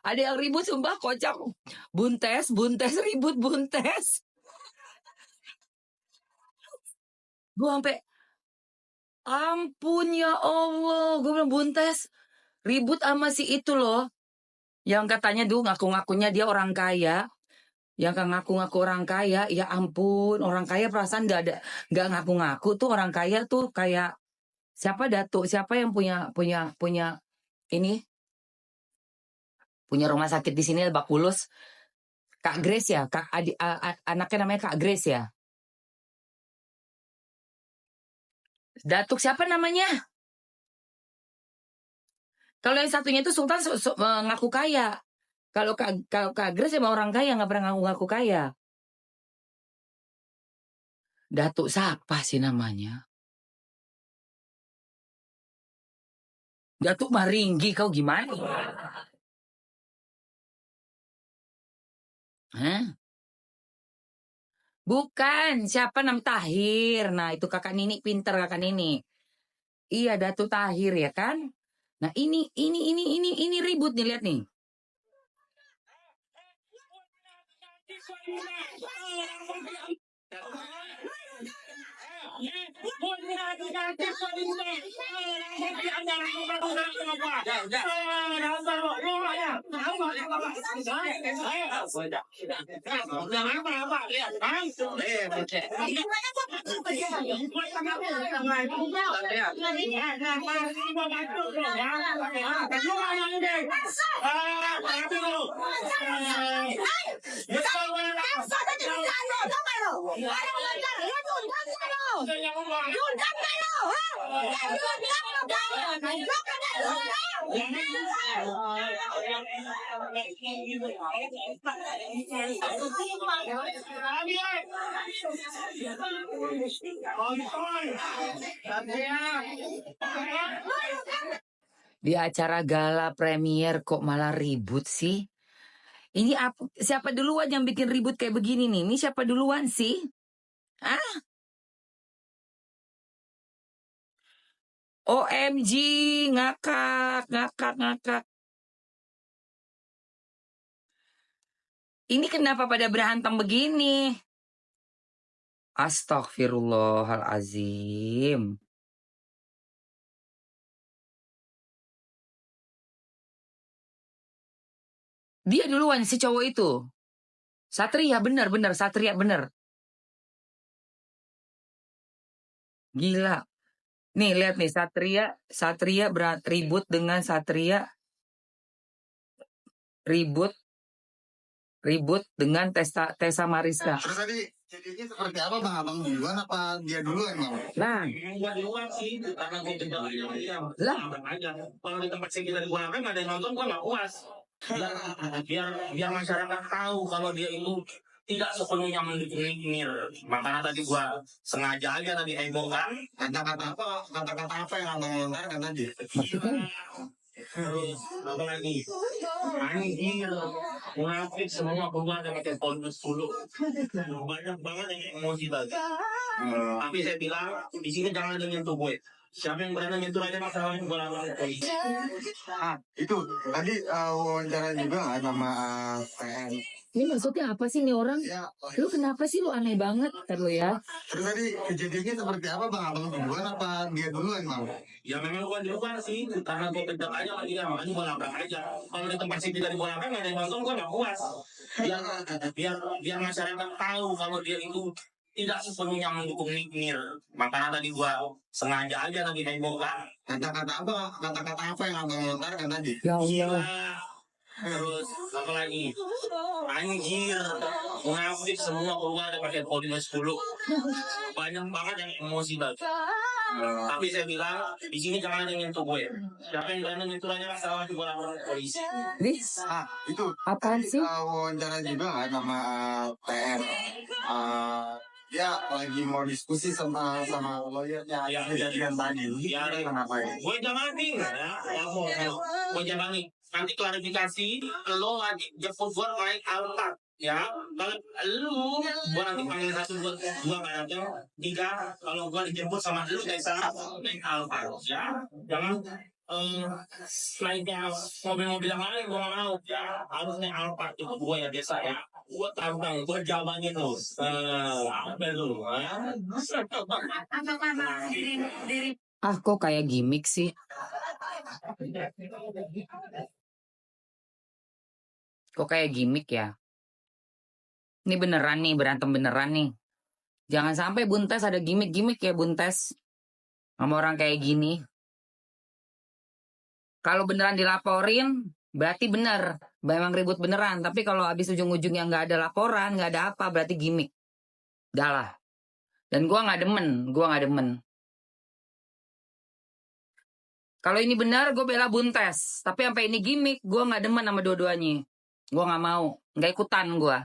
Ada yang ribut sumpah kocak. Buntes ribut buntes. Gue sampai ampun ya Allah, gue bilang buntes ribut sama si itu loh, yang katanya dulu ngaku-ngakunya dia orang kaya, yang ngaku-ngaku orang kaya. Ya ampun, orang kaya perasaan nggak ngaku-ngaku tuh orang kaya tuh kayak siapa Datuk, siapa yang punya ini, punya rumah sakit di sini Lebak Bulus, Kak Grace ya, anaknya namanya Kak Grace ya. Datuk siapa namanya? Kalau yang satunya itu Sultan ngaku kaya. Kalau Kak Grace emang orang kaya, nggak pernah ngaku kaya. Datuk siapa sih namanya? Datuk Maringgi, kau gimana? Hah? Bukan, siapa nam Tahir. Nah, itu kakak Nini pinter, kakak Nini. Iya, Datuk Tahir ya kan? Nah, ini ribut nih, lihat nih. Di acara gala premier kok malah ribut sih? Ini siapa duluan yang bikin ribut kayak begini nih? Ini siapa duluan sih? Ah? OMG, ngakak. Ini kenapa pada berantem begini? Astagfirullahalazim. Dia duluan si cowok itu. Satria bener. Gila. Nih lihat nih, Satria ribut dengan Satria. Ribut dengan Tessa Mariska. Terus tadi jadinya seperti apa Bang? Abang duluan apa dia duluan Bang? Nah, gua duluan sih karena gua tinggal aja. Lah. Aja. Kalau di tempat saya kita digunakan nggak ada yang nonton, gua nggak puas. Biar masyarakat tahu kalau dia itu tidak sepenuhnya mendukung Nir. Makanya tadi gua sengaja aja tadi hebohkan. Kata-kata apa yang Abang lontarkan tadi? Terus apa lagi? Anjir, munafik semua keluar dengan telepon 10. Banyak banget yang emosi tadi. Tapi saya bilang di sini jangan ada nyentuh gue. Siapa yang berani nyentuh aja masalahnya gue lapor ke polisi. Itu tadi wawancara juga nggak sama PN? Ini maksudnya apa sih nih orang? Ya, Lu kenapa sih lu aneh banget? Ntar lu ya. Terus tadi kejadiannya seperti apa Bang? Abang duluan apa dia duluan Bang? Ya memang gue duluan sih, karena gue kejar aja sama dia, makanya gue labrak aja. Kalau di tempat sini dari gue labrak, nggak ada yang nonton, gue nggak puas. Biar masyarakat tahu kalau dia itu tidak sepenuhnya mendukung Nir. Makanya tadi gue sengaja aja tadi hebohkan. Kata-kata apa yang Abang lontarkan tadi? Ya Allah. Gila. Terus apa lagi? Anjir, munafik semua keluar ada pakai podium 10. Banyak banget yang emosi banget. Tapi saya bilang di sini jangan ada yang nyentuh gue. Siapa yang berani nyentuh aja masalah gue lapor ke polisi. Itu Apaan sih? Wawancara juga nggak sama PR? Dia lagi mau diskusi sama lawyernya yang kejadian tadi. Ya, kenapa ya? gue jalanin ya mau gue jalanin. Nanti klarifikasi, lo lagi jemput gue naik Alphard, ya. Kalau lu, gue nanti panggil 1, 2, 3. Kalau gue dijemput sama lu, naik Alphard, ya. Jangan selain kayak mobil-mobil yang lain gue gak mau harus naik Alphard itu gue ya biasa ya gue tantang gue jawabin tuh apa itu Ah, kok kayak gimmick sih? Kok kayak gimmick ya? Ini beneran nih, berantem beneran nih. Jangan sampai Buntes ada gimmick-gimmick ya Buntes. Sama orang kayak gini. Kalau beneran dilaporin, berarti bener. Memang ribut beneran. Tapi kalau habis ujung-ujungnya nggak ada laporan, nggak ada apa, berarti gimmick. Udah lah. Dan gua nggak demen. Kalau ini benar, gue bela Buntes. Tapi sampai ini gimmick, gue nggak demen sama dua-duanya. Gue nggak mau, nggak ikutan gue.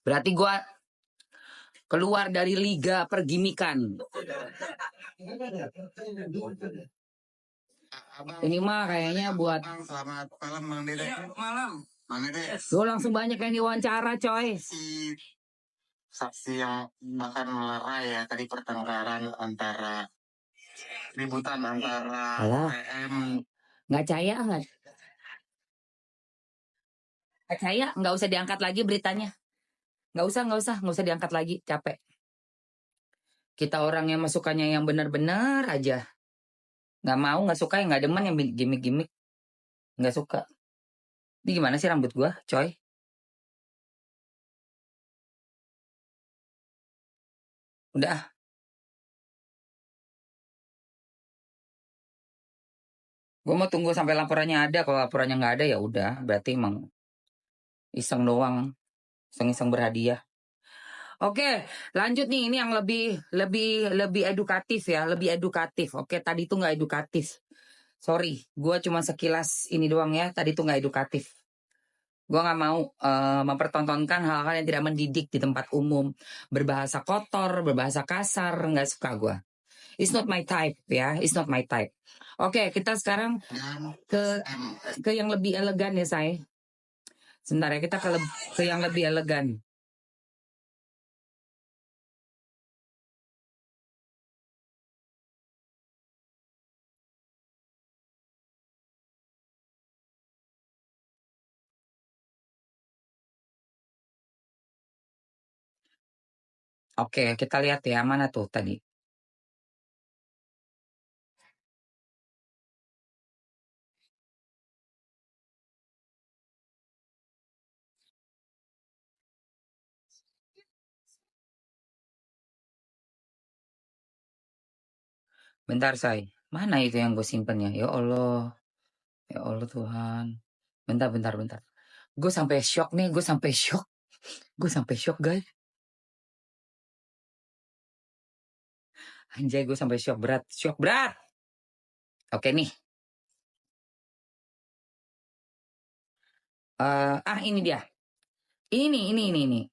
Berarti gue keluar dari liga pergimikan. Ini mah kayaknya buat. Selamat malam Bang Dede. Malam. Bang Dede. Lo langsung banyak yang diwawancara coy. Saksi yang bahkan melerai ya tadi pertengkaran antara ributan antara PM. Nggak percaya, nggak usah diangkat lagi beritanya. Nggak usah diangkat lagi, capek. Kita orang yang masukannya yang benar-benar aja. Nggak mau, nggak suka, yang nggak demen yang gimmick-gimmick. Nggak suka. Ini gimana sih rambut gua, coy? Udah. Gue mau tunggu sampai laporannya ada. Kalau laporannya nggak ada ya udah, berarti emang iseng doang, iseng-iseng berhadiah. Oke, lanjut nih. Ini yang lebih edukatif ya, lebih edukatif. Oke, tadi itu nggak edukatif. Sorry, gue cuma sekilas ini doang ya. Tadi itu nggak edukatif. Gue nggak mau mempertontonkan hal-hal yang tidak mendidik di tempat umum, berbahasa kotor, berbahasa kasar, nggak suka gue. It's not my type ya, it's not my type. Oke, kita sekarang ke yang lebih elegan ya saya. Sebentar ya, kita ke yang lebih elegan. Oke, kita lihat ya, mana tuh tadi. Bentar, say. Mana itu yang gue simpennya? Ya Allah Tuhan. Bentar. Gue sampai shock nih, gue sampai shock guys. Anjay, gue sampai shock berat. Oke nih. Ini dia. Ini.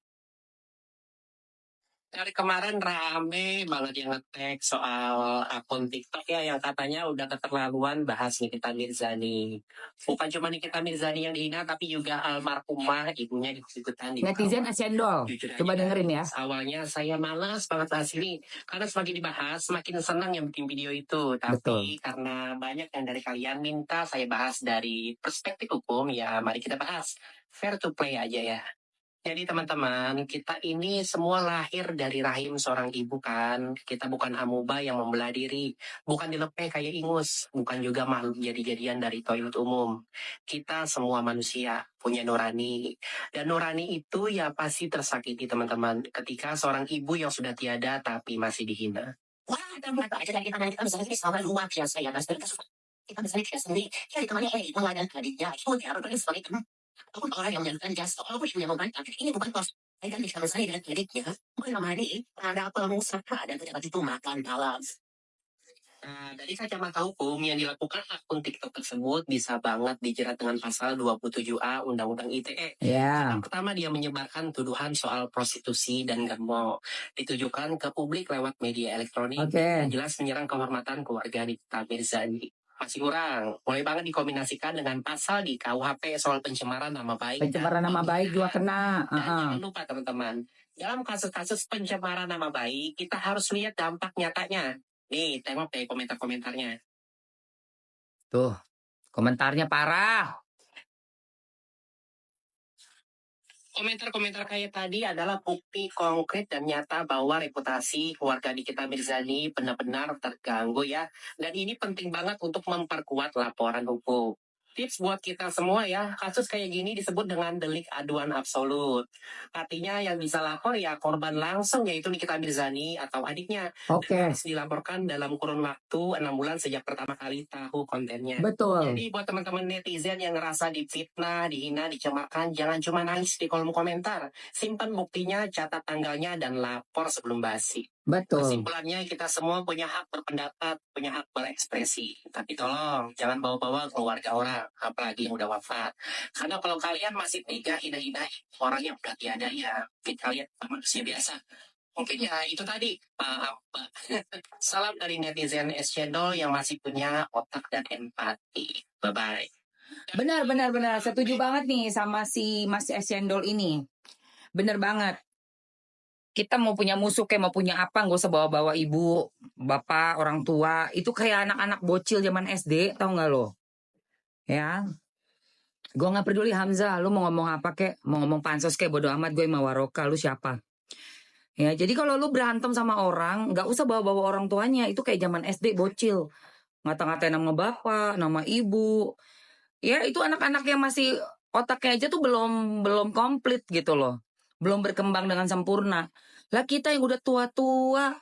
Dari kemarin rame banget yang nge-tag soal akun TikTok ya yang katanya udah keterlaluan bahas Nikita Mirzani. Bukan cuma Nikita Mirzani yang dihina tapi juga almarhumah ibunya ikut-ikutan. Netizen asendol. Coba dengerin ya. Awalnya saya malas banget bahas ini karena semakin dibahas semakin senang yang bikin video itu. Tapi karena banyak yang dari kalian minta saya bahas dari perspektif hukum ya mari kita bahas. Fair to play aja ya. Jadi teman-teman, kita ini semua lahir dari rahim seorang ibu kan. Kita bukan amuba yang membelah diri. Bukan dilepeh kayak ingus. Bukan juga makhluk jadi-jadian dari toilet umum. Kita semua manusia, punya nurani. Dan nurani itu ya pasti tersakiti teman-teman. Ketika seorang ibu yang sudah tiada tapi masih dihina. Wah, kita aja dari kita misalnya ini sama rumah biasa ya. Kita misalnya tidak sendiri. Ya ditemani oleh ibu dan adiknya. Itu dia harus sebagai teman. Aku orang yang menjalankan jasa, aku yang membantah. Ini bukan kos. Saya kan bisa saya dengan adiknya. Bukan menemani ada pengusaha dan pejabat itu makan malam. Dari kacamata hukum yang dilakukan akun TikTok tersebut bisa banget dijerat dengan pasal 27A Undang-Undang ITE. Ya. Pertama dia menyebarkan tuduhan soal prostitusi dan germo ditujukan ke publik lewat media elektronik. Oke. Jelas menyerang kehormatan keluarga Nikita Mirzani. Masih kurang, boleh banget dikombinasikan dengan pasal di KUHP soal pencemaran nama baik. Pencemaran nama baik juga kena. Dan jangan lupa teman-teman, Dalam kasus-kasus pencemaran nama baik, kita harus lihat dampak nyatanya. Nih, tengok deh komentar-komentarnya. Tuh, komentarnya parah. Komentar-komentar kayak tadi adalah bukti konkret dan nyata bahwa reputasi keluarga Nikita Mirzani benar-benar terganggu ya. Dan ini penting banget untuk memperkuat laporan hukum. Tips buat kita semua ya, kasus kayak gini disebut dengan delik aduan absolut. Artinya yang bisa lapor ya korban langsung, yaitu Nikita Mirzani atau adiknya. Oke, Harus dilaporkan dalam kurun waktu 6 bulan sejak pertama kali tahu kontennya. betul. Jadi buat teman-teman netizen yang ngerasa difitnah, dihina, dicemakan, jangan cuma nangis di kolom komentar. Simpan buktinya, catat tanggalnya, dan lapor sebelum basi. Betul. Kesimpulannya, kita semua punya hak berpendapat, punya hak berekspresi. Tapi tolong, jangan bawa-bawa keluarga orang, apalagi yang udah wafat. Karena kalau kalian masih tega hina-hina orang yang udah tiada, ya mungkin kalian manusia biasa. Mungkin ya itu tadi, salam dari netizen S Channel yang masih punya otak dan empati. Bye-bye. Benar. Setuju banget nih sama si Mas Esendol ini. Bener banget. Kita mau punya musuh kayak mau punya apa, nggak usah bawa-bawa ibu, bapak, orang tua. Itu kayak anak-anak bocil zaman SD, tau nggak lo? Ya, gue nggak peduli Hamzah, lu mau ngomong apa kek, mau ngomong pansos kek, bodo amat gue mau waroka, lu siapa? Ya, jadi kalau lu berantem sama orang, nggak usah bawa-bawa orang tuanya. Itu kayak zaman SD bocil, ngata-ngatain nama bapak, nama ibu. Ya, itu anak-anak yang masih otaknya aja tuh belum komplit gitu loh, belum berkembang dengan sempurna. Lah kita yang udah tua-tua,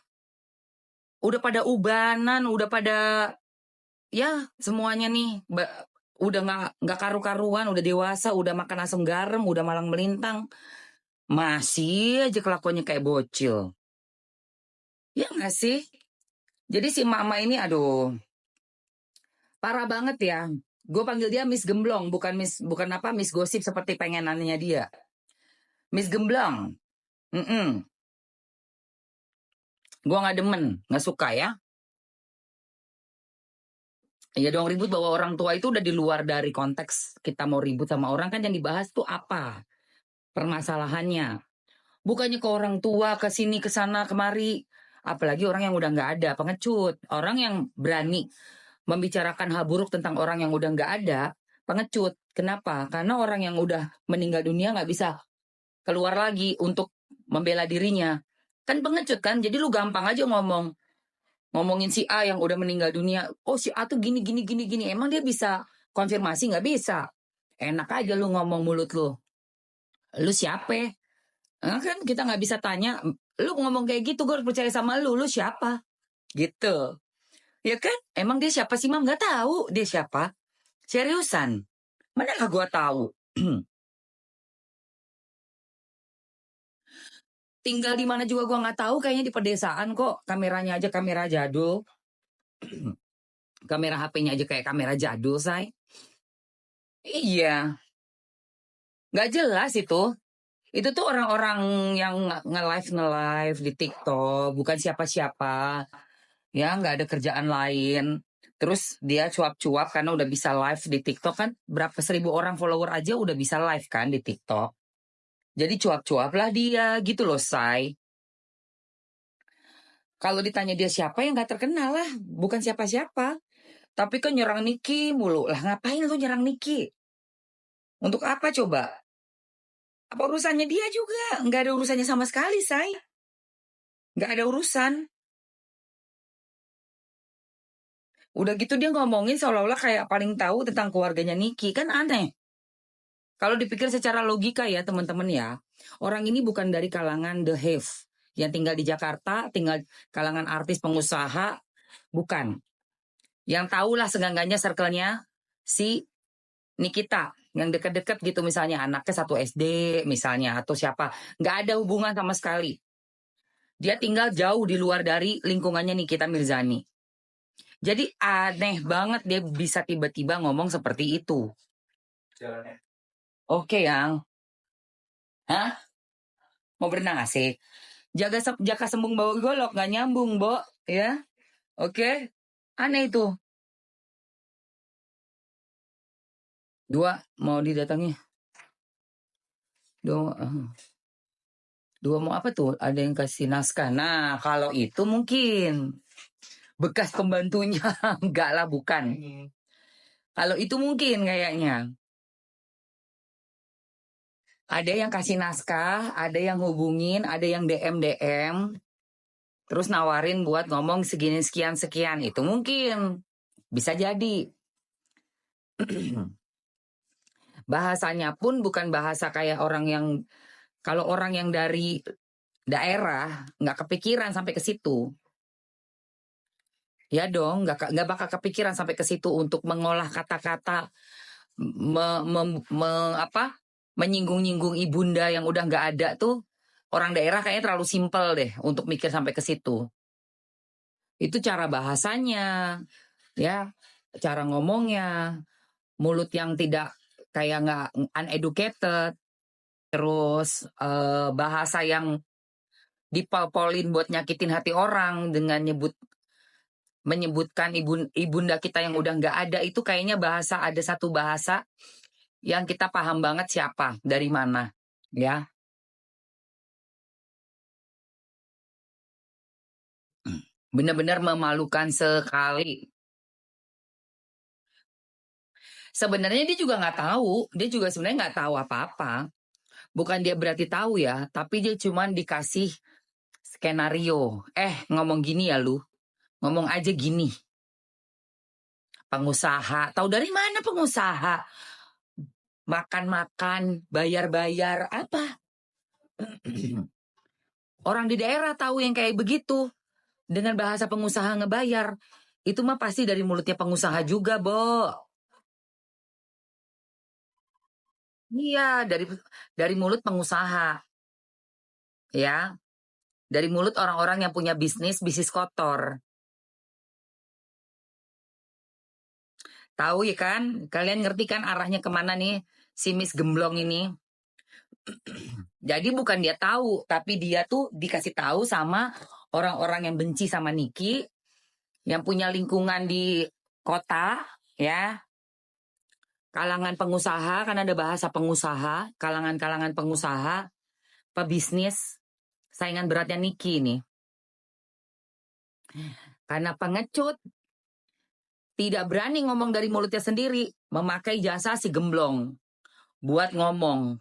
udah pada ubanan, udah pada ya semuanya nih udah nggak karu-karuan, udah dewasa, udah makan asam garam, udah malang melintang, masih aja kelakuannya kayak bocil. Ya nggak sih? Jadi si mama ini aduh parah banget ya. Gue panggil dia Miss Gemblong, bukan apa Miss Gosip seperti pengenannya dia. Miss Gemblong. Gue nggak demen, nggak suka ya. Ya dong, ribut bahwa orang tua itu udah di luar dari konteks kita mau ribut sama orang, kan yang dibahas tuh apa permasalahannya. Bukannya ke orang tua, ke sini, ke sana, kemari. Apalagi orang yang udah nggak ada, pengecut. Orang yang berani membicarakan hal buruk tentang orang yang udah nggak ada, pengecut. Kenapa? Karena orang yang udah meninggal dunia nggak bisa keluar lagi untuk membela dirinya. Kan pengecut kan, jadi lu gampang aja ngomongin si A yang udah meninggal dunia. Oh si A tuh gini. Emang dia bisa konfirmasi? Nggak bisa. Enak aja lu ngomong mulut lu. Lu siapa? Nah, kan kita nggak bisa tanya. Lu ngomong kayak gitu gue harus percaya sama lu. Lu siapa? Gitu. Ya kan? Emang dia siapa sih Mam? Nggak tahu dia siapa. Seriusan. Mana lah gue tahu. Tinggal di mana juga gue nggak tahu. Kayaknya di pedesaan kok. Kameranya aja kamera jadul. Kamera HP-nya aja kayak kamera jadul, say. Iya. Nggak jelas itu. Itu tuh orang-orang yang nge-live di TikTok. Bukan siapa-siapa. Ya, nggak ada kerjaan lain. Terus dia cuap-cuap karena udah bisa live di TikTok kan. Berapa 1.000 orang follower aja udah bisa live kan di TikTok. Jadi cuap-cuap lah dia gitu loh, say. Kalau ditanya dia siapa yang nggak terkenal lah. Bukan siapa-siapa. Tapi kan nyerang Niki mulu. Lah ngapain lu nyerang Niki? Untuk apa coba? Apa urusannya dia juga? Nggak ada urusannya sama sekali, say. Nggak ada urusan. Udah gitu dia ngomongin seolah-olah kayak paling tahu tentang keluarganya Niki. Kan aneh. Kalau dipikir secara logika ya teman-teman ya. Orang ini bukan dari kalangan The Have. Yang tinggal di Jakarta, tinggal kalangan artis pengusaha. Bukan. Yang tahulah senggangannya circle-nya si Nikita. Yang deket-deket gitu misalnya anaknya satu SD misalnya. Atau siapa. Nggak ada hubungan sama sekali. Dia tinggal jauh di luar dari lingkungannya Nikita Mirzani. Jadi aneh banget dia bisa tiba-tiba ngomong seperti itu. Oke yang. Hah? Mau berenang asik? Jaka sembung bawa golok, nggak nyambung, Bo. Ya? Oke? Aneh itu. 2, mau didatangi. 2. Dua mau apa tuh? Ada yang kasih naskah. Nah, kalau itu mungkin bekas pembantunya. Enggak lah, bukan. Kalau itu mungkin kayaknya. Ada yang kasih naskah, ada yang hubungin, ada yang DM, terus nawarin buat ngomong segini sekian. Itu mungkin. Bisa jadi. Bahasanya pun bukan bahasa kayak orang yang, kalau orang yang dari daerah, nggak kepikiran sampai ke situ. Ya dong, nggak bakal kepikiran sampai ke situ untuk mengolah kata-kata, menyinggung-nyinggung ibunda yang udah nggak ada tuh. Orang daerah kayaknya terlalu simpel deh untuk mikir sampai ke situ. Itu cara bahasanya, ya, cara ngomongnya, mulut yang tidak kayak nggak uneducated, terus bahasa yang dipol-polin buat nyakitin hati orang dengan menyebutkan ibunda kita yang udah nggak ada. Itu kayaknya ada satu bahasa yang kita paham banget siapa, dari mana, ya. Benar-benar memalukan sekali. Sebenarnya dia juga nggak tahu, dia juga sebenarnya nggak tahu apa-apa. Bukan dia berarti tahu ya, tapi dia cuma dikasih skenario. Ngomong gini ya lu, ngomong aja gini. Pengusaha, tahu dari mana pengusaha? Makan-makan, bayar-bayar, apa? Orang di daerah tahu yang kayak begitu. Dengan bahasa pengusaha ngebayar. Itu mah pasti dari mulutnya pengusaha juga, Bo. Iya, dari mulut pengusaha. Ya. Dari mulut orang-orang yang punya bisnis kotor. Tahu ya kan? Kalian ngerti kan arahnya kemana nih si Miss Gemblong ini? Jadi bukan dia tahu, tapi dia tuh dikasih tahu sama orang-orang yang benci sama Niki, yang punya lingkungan di kota, ya. Kalangan pengusaha, kan ada bahasa pengusaha, kalangan-kalangan pengusaha, pebisnis, saingan beratnya Niki nih. Karena pengecut, tidak berani ngomong dari mulutnya sendiri, memakai jasa si Gemblong buat ngomong.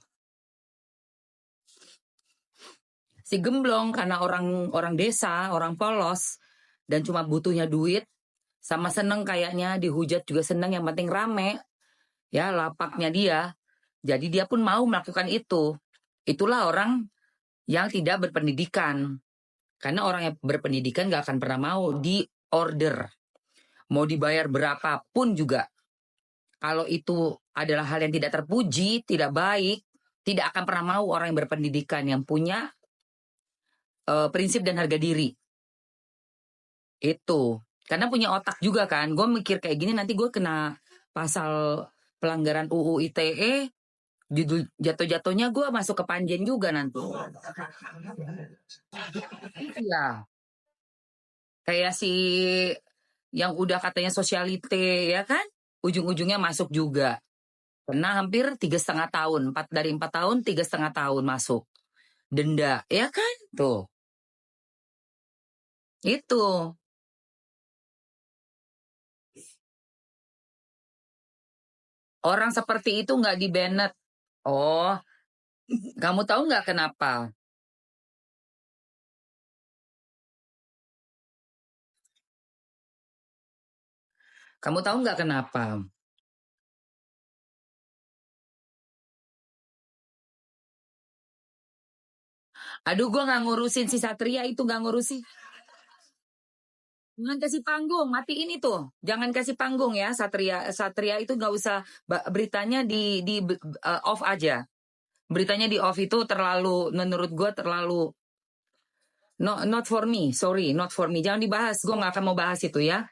Si Gemblong karena orang desa, orang polos, dan cuma butuhnya duit, sama seneng kayaknya, dihujat juga seneng, yang penting rame, ya lapaknya dia. Jadi dia pun mau melakukan itu. Itulah orang yang tidak berpendidikan. Karena orang yang berpendidikan gak akan pernah mau di order. Mau dibayar berapapun juga. Kalau itu adalah hal yang tidak terpuji, tidak baik, tidak akan pernah mau orang yang berpendidikan, yang punya prinsip dan harga diri. Itu. Karena punya otak juga kan. Gue mikir kayak gini nanti gue kena pasal pelanggaran UU ITE. Jatuh-jatuhnya gue masuk ke Panjen juga nanti. Iya. Kayak si yang udah katanya sosialite ya kan. Ujung-ujungnya masuk juga. Kena hampir 3,5 tahun. Dari 4 tahun 3,5 tahun masuk. Denda. Ya kan? Tuh. Itu. Orang seperti itu nggak di-banned. Oh, kamu tahu nggak kenapa? Kamu tahu nggak kenapa? Aduh, gue nggak ngurusin si Satria itu, nggak ngurusin. Jangan kasih panggung, matiin itu. Jangan kasih panggung ya, Satria itu nggak usah, beritanya di off aja. Beritanya di off itu terlalu, menurut gue terlalu, not for me, sorry, not for me. Jangan dibahas, gue nggak akan mau bahas itu ya.